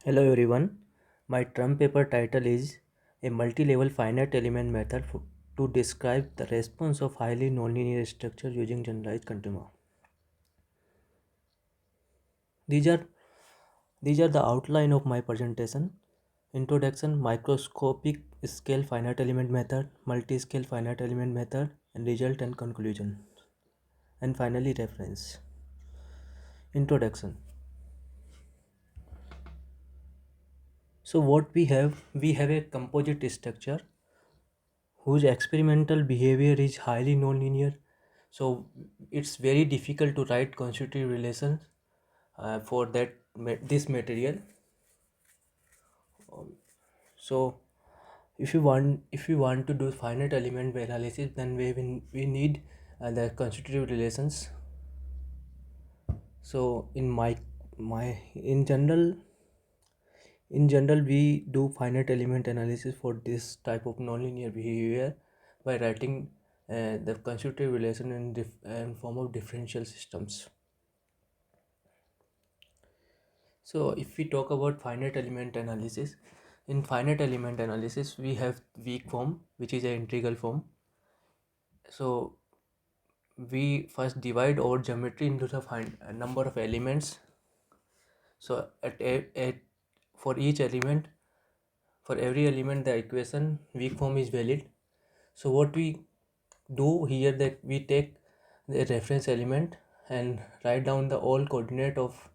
Hello everyone. My term paper title is a multi-level finite element method to describe the response of highly nonlinear structure using generalized contour. These are these are the outline of my presentation. Introduction, microscopic scale finite element method, multi-scale finite element method, and result and conclusion. And finally reference. Introduction. So what we have a composite structure whose experimental behavior is highly nonlinear. So it's very difficult to write constitutive relations for this material. So if you want to do finite element analysis, then we need the constitutive relations. So in general we do finite element analysis for this type of nonlinear behavior by writing the constitutive relation in form of differential systems. So if we talk about finite element analysis, in finite element analysis we have weak form, which is an integral form. So we first divide our geometry into the number of elements. So at for each element, for every element, the equation weak form is valid. So what we do here, that we take the reference element and write down the all coordinate of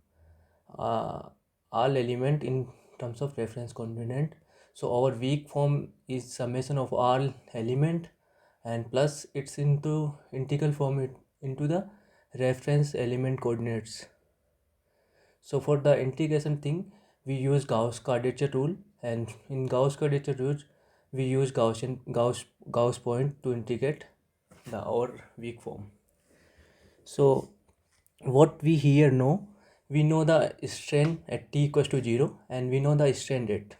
uh, all element in terms of reference coordinate. So our weak form is summation of all element and plus it's into integral form into the reference element coordinates. So for the integration thing, we use Gauss quadrature rule, and in Gauss quadrature rules, we use Gauss point to integrate the our weak form. So what we here know, we know the strain at t equals to 0 and we know the strain rate.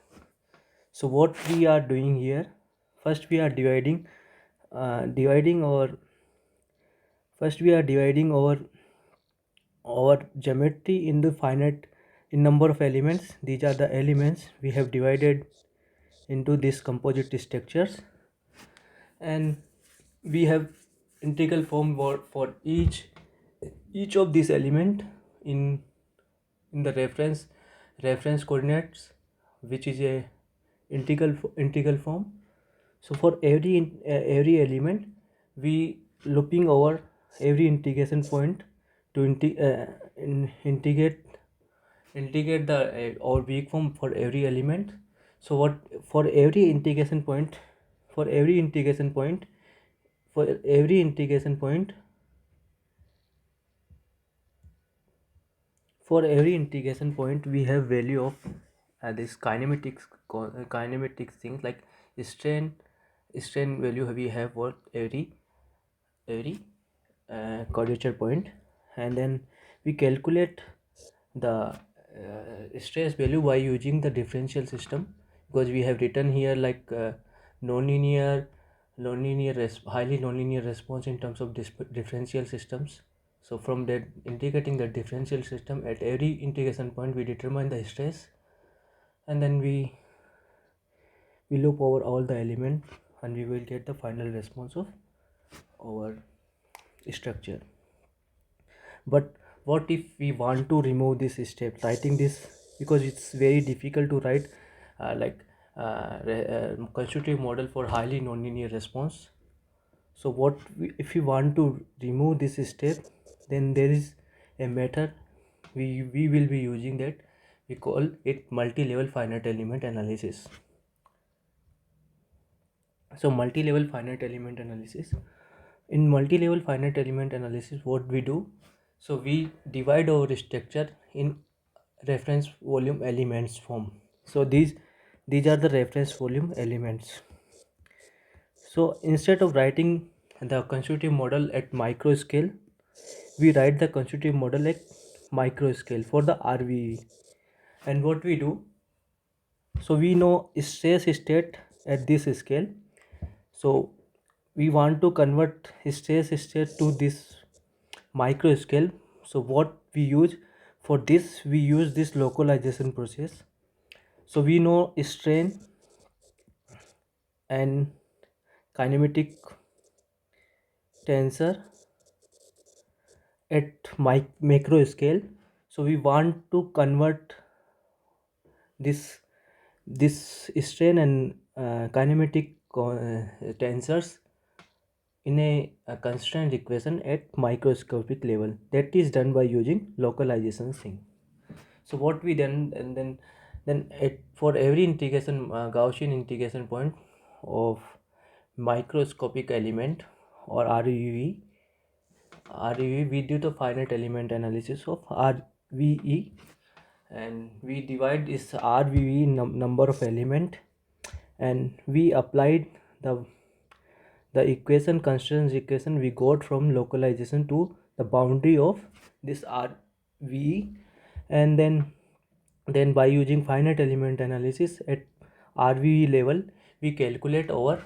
So what we are doing here, first we are dividing our first we are dividing our geometry in the finite in number of elements. These are the elements we have divided into these composite structures, and we have integral form for each of these element in the reference coordinates, which is a integral form. So for every element, we looping over every integration point to integrate the or weak form for every element. So what for every integration point for every integration point for every integration point for every integration point we have value of this kinematics things like strain value we have for every quadrature point, and then we calculate the stress value by using the differential system, because we have written here like nonlinear highly nonlinear response in terms of differential systems. So from that integrating the differential system at every integration point, we determine the stress, and then we loop over all the element and we will get the final response of our structure. But what if we want to remove this step writing this, because it's very difficult to write constitutive model for highly nonlinear response. So if we want to remove this step, then there is a method we will be using, that we call it multi-level finite element analysis. So multi-level finite element analysis, in multi-level finite element analysis, what we do, so we divide our structure in reference volume elements form. So these are the reference volume elements. So instead of writing the constitutive model at micro scale, we write the constitutive model at micro scale for the RVE. And what we do, so we know stress state at this scale. So we want to convert stress state to this micro scale. So what we use for this, we use this localization process. So we know strain and kinematic tensor at macro scale. So we want to convert this this strain and kinematic tensors in a constraint equation at microscopic level. That is done by using localization thing. So what we then and then for every integration Gaussian integration point of microscopic element or REV, we do the finite element analysis of RVE, and we divide this RVE number of element, and we applied the equation, constraints equation we got from localization to the boundary of this RVE, and then by using finite element analysis at RVE level, we calculate our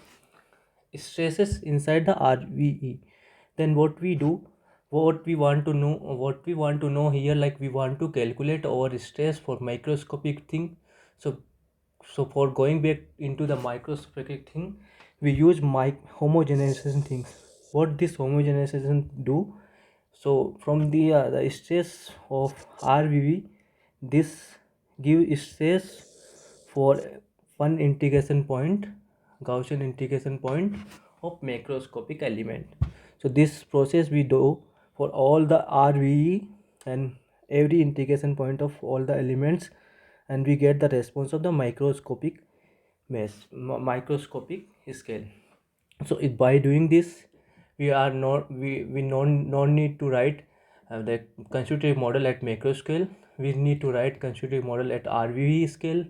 stresses inside the RVE. Then what we do, what we want to know here, like we want to calculate our stress for microscopic thing. So for going back into the microscopic thing, we use homogenization things. What this homogenization do? So from the stress of RVV, this give stress for one integration point, Gaussian integration point of macroscopic element. So this process we do for all the RVE and every integration point of all the elements, and we get the response of the microscopic microscopic scale. So by doing this, we are not we no need to write the constitutive model at macro scale. We need to write constitutive model at RVV scale.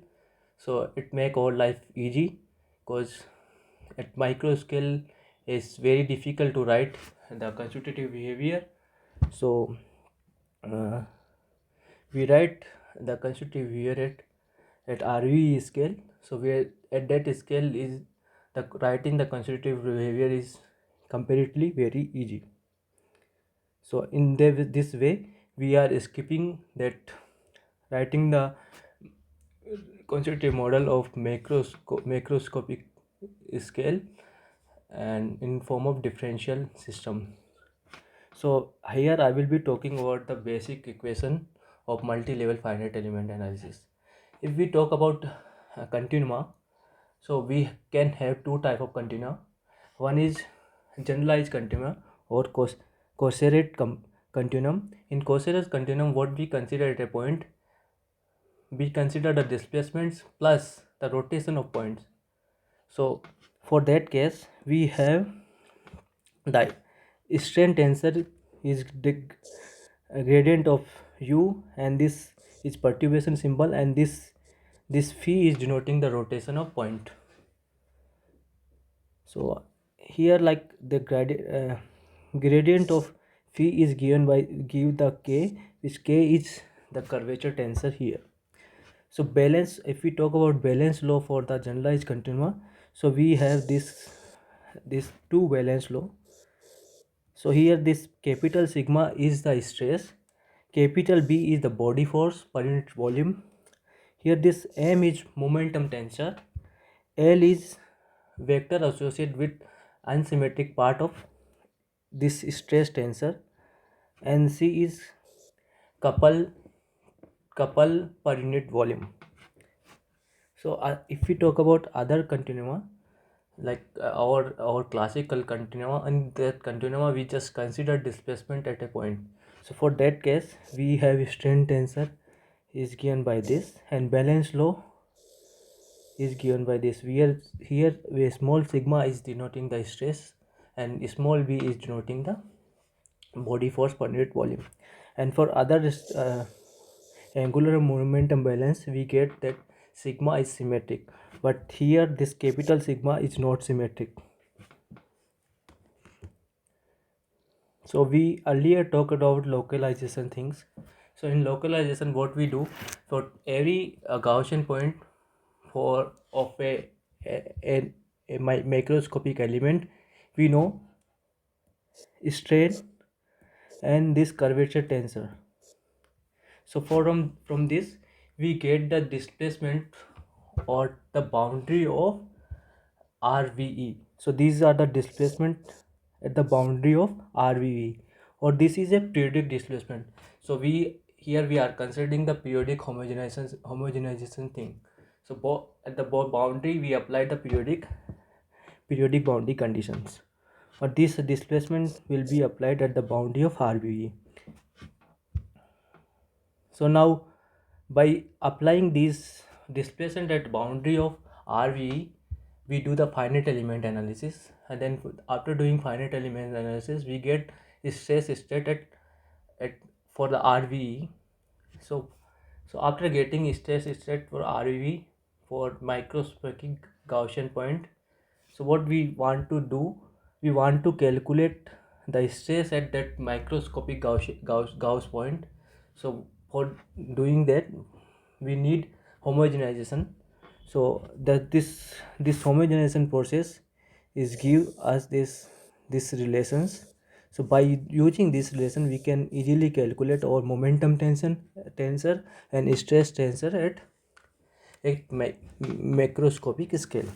So it make our life easy, because at micro scale is very difficult to write the constitutive behavior. So uh, we write the constitutive behavior at RVE scale. So we are, at that scale is the writing the constitutive behavior is comparatively very easy. So in this way we are skipping that writing the constitutive model of macroscopic scale and in form of differential system. So here I will be talking about the basic equation of multi-level finite element analysis. If we talk about continua, so we can have two type of continua. One is generalized continua or Courceret continuum. In Courceret continuum, what we consider at a point, we consider the displacements plus the rotation of points. So for that case, we have the strain tensor is the gradient of u, and this is perturbation symbol, and this phi is denoting the rotation of point. So here, like the gradient of phi is given by give the k, which k is the curvature tensor here. So balance, if we talk about balance law for the generalized continua, so we have this two balance law. So here this capital sigma is the stress, capital B is the body force per unit volume. Here this M is momentum tensor, L is vector associated with unsymmetric part of this stress tensor, and C is couple per unit volume. So if we talk about other continua, like our classical continua, and that continua we just consider displacement at a point. So for that case, we have strain tensor is given by this, and balance law is given by this. We are here where small sigma is denoting the stress and small b is denoting the body force per unit volume. And for other angular momentum balance, we get that sigma is symmetric, but here this capital sigma is not symmetric. So we earlier talked about localization things. So in localization, what we do, for every Gaussian point for of a macroscopic element, we know strain and this curvature tensor. So from this we get the displacement or the boundary of RVE. So these are the displacement at the boundary of RVE, or this is a periodic displacement. So we are considering the periodic homogenization thing. So at the boundary we apply the periodic boundary conditions, but this displacement will be applied at the boundary of RVE. So now by applying this displacement at boundary of RVE, we do the finite element analysis, and then after doing finite element analysis we get stress state at for the RVE. So after getting stress state for RVE for microscopic Gaussian point, so what we want to do, we want to calculate the stress at that microscopic Gauss point. So for doing that we need homogenization. So that this homogenization process is give us this relations. So by using this relation we can easily calculate our momentum tensor and stress tensor at macroscopic scale.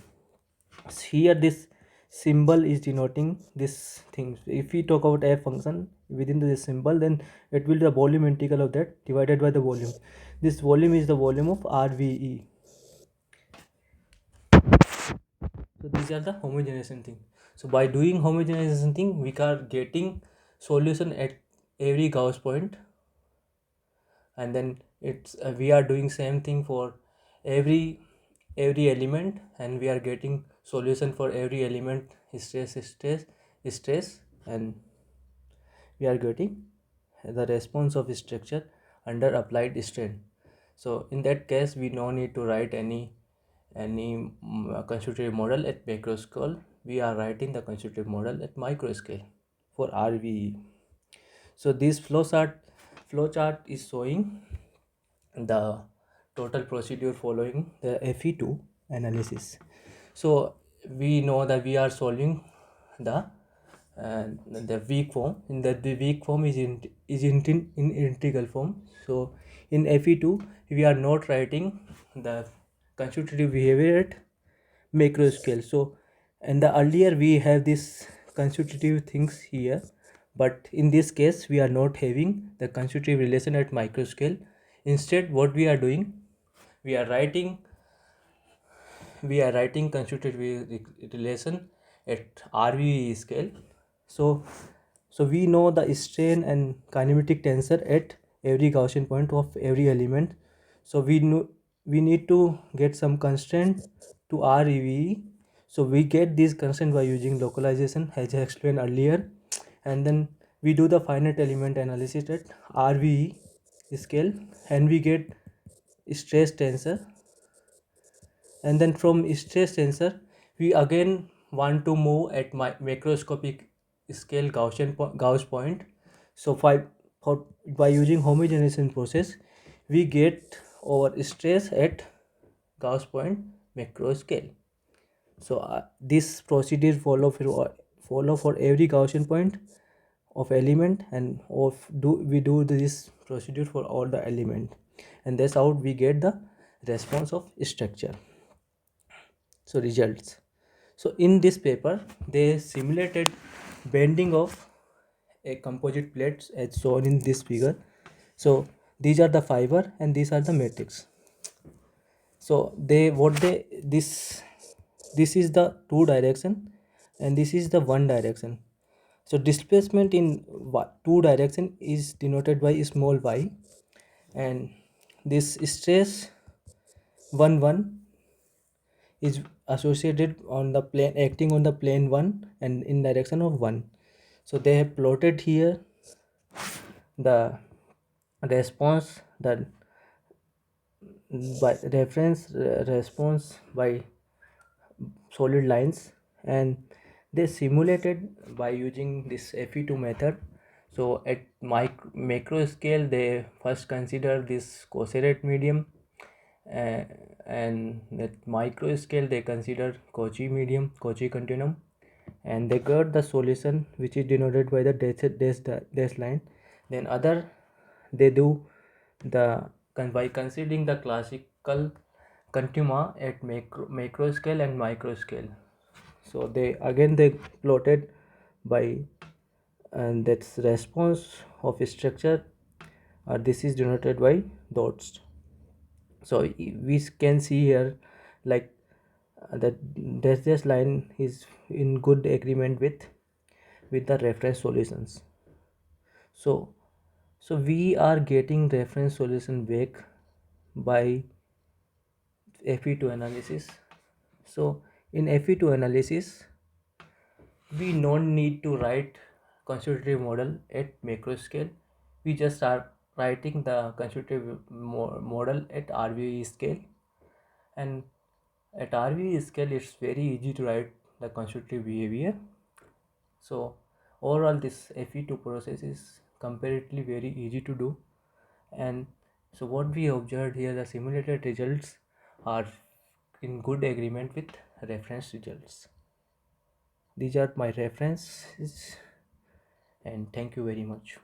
Here this symbol is denoting this thing. If we talk about f function within this symbol, then it will be the volume integral of that divided by the volume. This volume is the volume of RVE. So these are the homogenization thing. So by doing homogenization thing we are getting solution at every Gauss point, and then it's we are doing same thing for every element, and we are getting solution for every element stress, and we are getting the response of structure under applied strain. So in that case we no need to write any constitutive model at macro scale. We are writing the constitutive model at micro scale for RVE. So this flowchart is showing the total procedure following the FE2 analysis. So we know that we are solving the the weak form. In that the weak form is in integral form. So in FE2 we are not writing the constitutive behavior at macro scale. So and the earlier we have this constitutive things here, but in this case we are not having the constitutive relation at micro scale. Instead what we are doing, we are writing constitutive relation at RVE scale. So we know the strain and kinematic tensor at every Gaussian point of every element. So we need to get some constraint to RVE. So we get this constraint by using localization as I explained earlier, and then we do the finite element analysis at RVE scale, and we get stress tensor, and then from stress tensor we again want to move at my macroscopic scale Gauss point. So by using homogenization process we get our stress at Gauss point macro scale. So this procedure follow for every Gaussian point of element, and we do this procedure for all the element, and that's how we get the response of structure. So results. So in this paper they simulated bending of a composite plates as shown in this figure. So these are the fiber and these are the matrix. So this is the two direction and this is the one direction. So displacement in two direction is denoted by small y, and this stress 1 is associated on the plane, acting on the plane 1 and in direction of 1. So they have plotted here the response, the by reference response by solid lines, and they simulated by using this FE2 method. So at macro scale they first consider this Coserate medium, uh, and at micro scale they consider Cauchy continuum, and they got the solution which is denoted by the dash line. Then other they do the by considering the classical continua at macro scale and micro scale. So they plotted by, and that's response of a structure, this is denoted by dots. So we can see here, like, that this line is in good agreement with the reference solutions. So we are getting reference solution back by fe2 analysis. So in fe2 analysis, we don't need to write constitutive model at macro scale. We just are writing the constitutive model at RVE scale, and at RVE scale it's very easy to write the constitutive behavior. So overall this fe2 process is comparatively very easy to do. And so what we observed here, the simulated results are in good agreement with reference results. These are my references, and thank you very much.